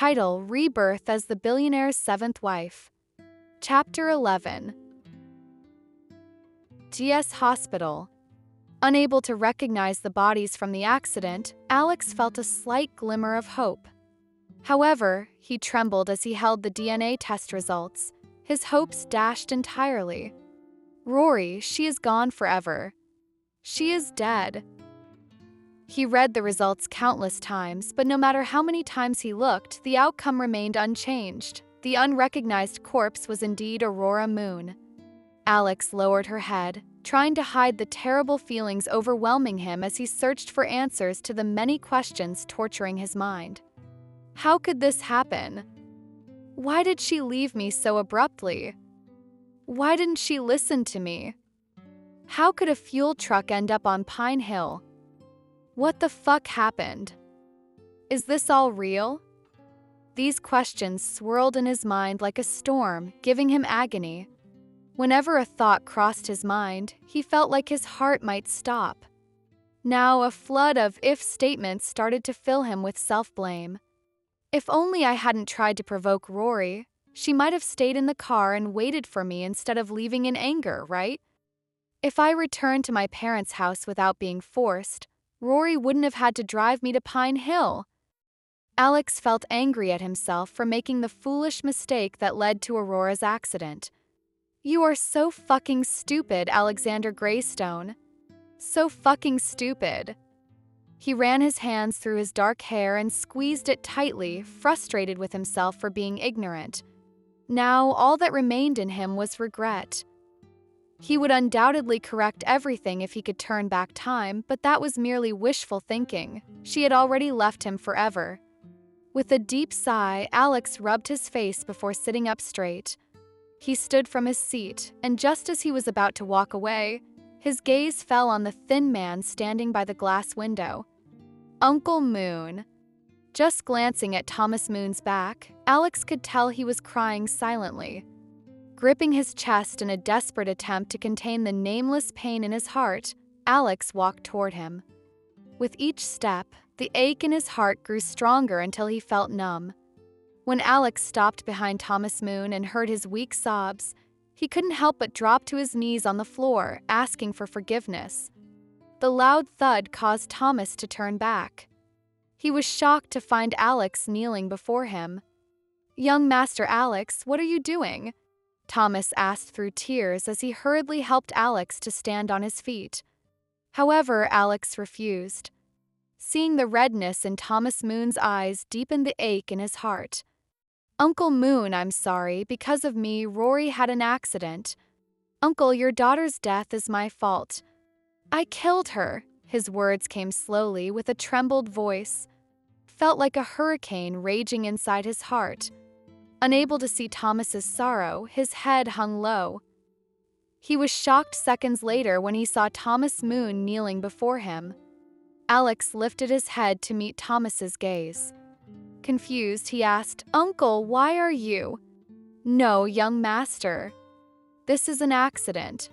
Title: Rebirth as the Billionaire's Seventh Wife. Chapter 11. GS Hospital. Unable to recognize the bodies from the accident, Alex felt a slight glimmer of hope. However, he trembled as he held the DNA test results, his hopes dashed entirely. Rory, she is gone forever. She is dead. He read the results countless times, but no matter how many times he looked, the outcome remained unchanged. The unrecognized corpse was indeed Aurora Moon. Alex lowered her head, trying to hide the terrible feelings overwhelming him as he searched for answers to the many questions torturing his mind. How could this happen? Why did she leave me so abruptly? Why didn't she listen to me? How could a fuel truck end up on Pine Hill? What the fuck happened? Is this all real? These questions swirled in his mind like a storm, giving him agony. Whenever a thought crossed his mind, he felt like his heart might stop. Now a flood of if statements started to fill him with self-blame. If only I hadn't tried to provoke Rory, she might have stayed in the car and waited for me instead of leaving in anger, right? If I returned to my parents' house without being forced, Rory wouldn't have had to drive me to Pine Hill. Alex felt angry at himself for making the foolish mistake that led to Aurora's accident. You are so fucking stupid, Alexander Graystone. So fucking stupid. He ran his hands through his dark hair and squeezed it tightly, frustrated with himself for being ignorant. Now, all that remained in him was regret. He would undoubtedly correct everything if he could turn back time, but that was merely wishful thinking. She had already left him forever. With a deep sigh, Alex rubbed his face before sitting up straight. He stood from his seat, and just as he was about to walk away, his gaze fell on the thin man standing by the glass window. Uncle Moon. Just glancing at Thomas Moon's back, Alex could tell he was crying silently. Gripping his chest in a desperate attempt to contain the nameless pain in his heart, Alex walked toward him. With each step, the ache in his heart grew stronger until he felt numb. When Alex stopped behind Thomas Moon and heard his weak sobs, he couldn't help but drop to his knees on the floor, asking for forgiveness. The loud thud caused Thomas to turn back. He was shocked to find Alex kneeling before him. "Young Master Alex, what are you doing?" Thomas asked through tears as he hurriedly helped Alex to stand on his feet. However, Alex refused. Seeing the redness in Thomas Moon's eyes deepened the ache in his heart. "Uncle Moon, I'm sorry. Because of me, Rory had an accident. Uncle, your daughter's death is my fault. I killed her." His words came slowly with a trembled voice. Felt like a hurricane raging inside his heart. Unable to see Thomas's sorrow, his head hung low. He was shocked seconds later when he saw Thomas Moon kneeling before him. Alex lifted his head to meet Thomas's gaze. Confused, he asked, "Uncle, why are you?" "No, young master. This is an accident.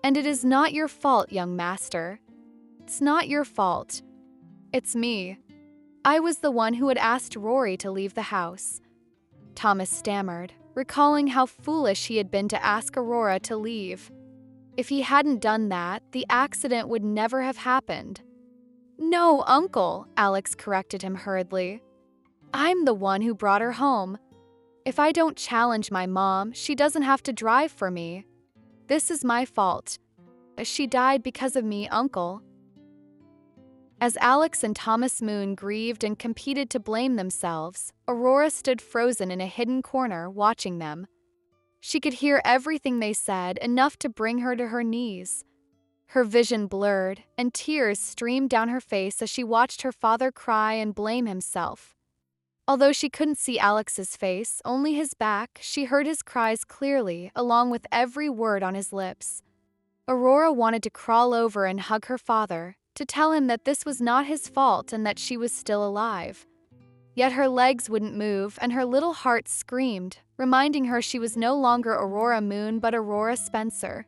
And it is not your fault, young master. It's not your fault. It's me. I was the one who had asked Rory to leave the house." Thomas stammered, recalling how foolish he had been to ask Aurora to leave. If he hadn't done that, the accident would never have happened. "No, Uncle," Alex corrected him hurriedly. "I'm the one who brought her home. If I don't challenge my mom, she doesn't have to drive for me. This is my fault. She died because of me, Uncle." As Alex and Thomas Moon grieved and competed to blame themselves, Aurora stood frozen in a hidden corner, watching them. She could hear everything they said, enough to bring her to her knees. Her vision blurred, and tears streamed down her face as she watched her father cry and blame himself. Although she couldn't see Alex's face, only his back, she heard his cries clearly, along with every word on his lips. Aurora wanted to crawl over and hug her father, to tell him that this was not his fault and that she was still alive. Yet her legs wouldn't move and her little heart screamed, reminding her she was no longer Aurora Moon but Aurora Spencer.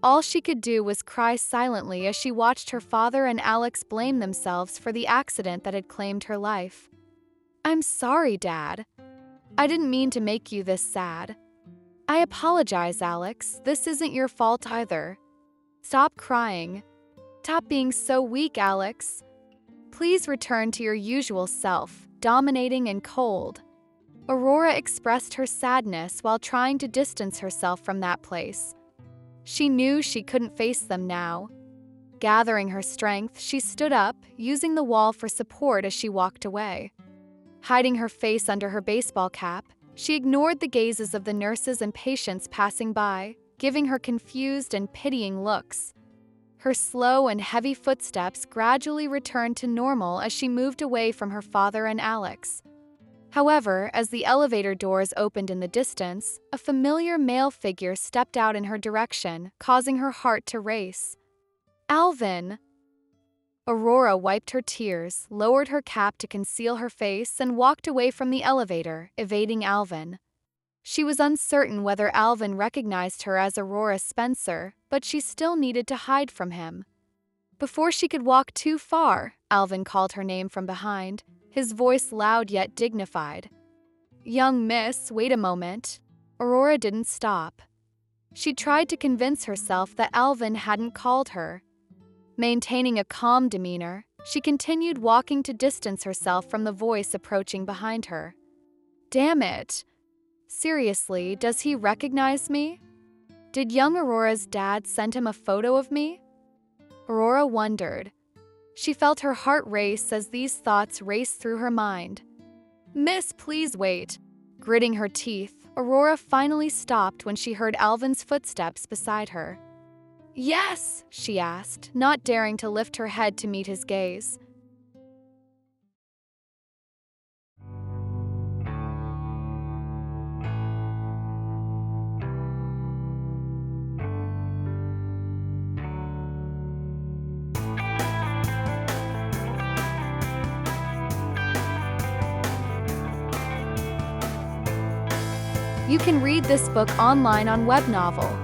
All she could do was cry silently as she watched her father and Alex blame themselves for the accident that had claimed her life. I'm sorry, Dad. I didn't mean to make you this sad. I apologize, Alex. This isn't your fault either. Stop crying. Stop being so weak, Alex. Please return to your usual self, dominating and cold. Aurora expressed her sadness while trying to distance herself from that place. She knew she couldn't face them now. Gathering her strength, she stood up, using the wall for support as she walked away. Hiding her face under her baseball cap, she ignored the gazes of the nurses and patients passing by, giving her confused and pitying looks. Her slow and heavy footsteps gradually returned to normal as she moved away from her father and Alex. However, as the elevator doors opened in the distance, a familiar male figure stepped out in her direction, causing her heart to race. Alvin! Aurora wiped her tears, lowered her cap to conceal her face, and walked away from the elevator, evading Alvin. She was uncertain whether Alvin recognized her as Aurora Spencer, but she still needed to hide from him. Before she could walk too far, Alvin called her name from behind, his voice loud yet dignified. "Young miss, wait a moment." Aurora didn't stop. She tried to convince herself that Alvin hadn't called her. Maintaining a calm demeanor, she continued walking to distance herself from the voice approaching behind her. Damn it! Seriously, does he recognize me? Did young Aurora's dad send him a photo of me? Aurora wondered. She felt her heart race as these thoughts raced through her mind. "Miss, please wait." Gritting her teeth, Aurora finally stopped when she heard Alvin's footsteps beside her. "Yes?" she asked, not daring to lift her head to meet his gaze. You can read this book online on Web Novel.